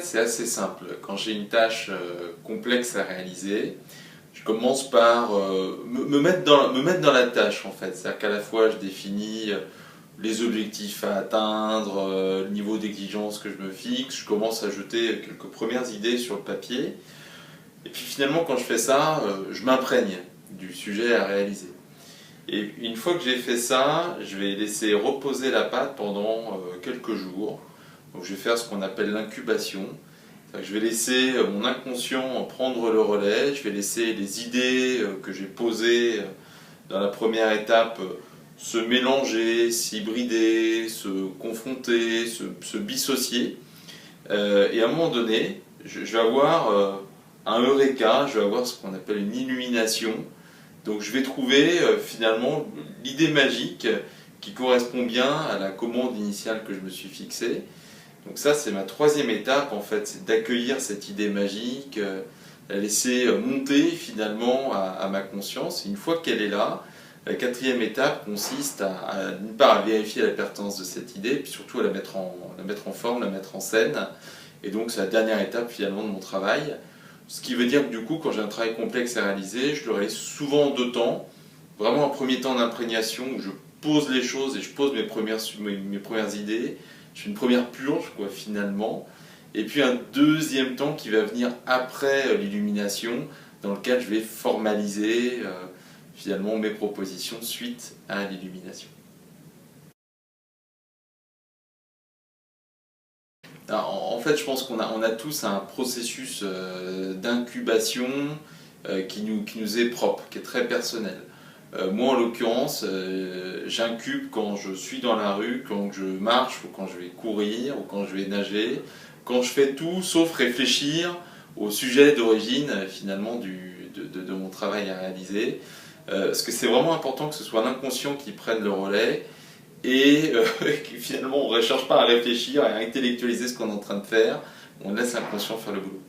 c'est assez simple. Quand j'ai une tâche complexe à réaliser, je commence par me mettre dans la tâche en fait. C'est-à-dire qu'à la fois je définis les objectifs à atteindre, le niveau d'exigence que je me fixe, je commence à jeter quelques premières idées sur le papier. Et puis finalement quand je fais ça, je m'imprègne du sujet à réaliser. Et une fois que j'ai fait ça, je vais laisser reposer la pâte pendant quelques jours. Donc je vais faire ce qu'on appelle l'incubation. Je vais laisser mon inconscient prendre le relais, je vais laisser les idées que j'ai posées dans la première étape se mélanger, s'hybrider, se confronter, se dissocier. Et à un moment donné, je vais avoir un eureka, je vais avoir ce qu'on appelle une illumination. Donc je vais trouver finalement l'idée magique qui correspond bien à la commande initiale que je me suis fixée. Donc ça c'est ma troisième étape en fait, c'est d'accueillir cette idée magique, la laisser monter finalement à ma conscience. Et une fois qu'elle est là, la quatrième étape consiste d'une part à vérifier la pertinence de cette idée, puis surtout à la mettre en forme, la mettre en scène. Et donc c'est la dernière étape finalement de mon travail. Ce qui veut dire que du coup, quand j'ai un travail complexe à réaliser, je le réalise souvent en deux temps. Vraiment un premier temps d'imprégnation où je pose les choses et je pose mes premières idées. Je fais une première purge quoi, finalement. Et puis un deuxième temps qui va venir après l'illumination, dans lequel je vais formaliser finalement mes propositions suite à l'illumination. En fait, je pense qu'on a tous un processus d'incubation qui nous est propre, qui est très personnel. Moi, en l'occurrence, j'incube quand je suis dans la rue, quand je marche, ou quand je vais courir, ou quand je vais nager, quand je fais tout sauf réfléchir au sujet d'origine finalement de mon travail à réaliser. Parce que c'est vraiment important que ce soit l'inconscient qui prenne le relais et finalement on ne cherche pas à réfléchir, à intellectualiser ce qu'on est en train de faire, on laisse l'inconscient faire le boulot.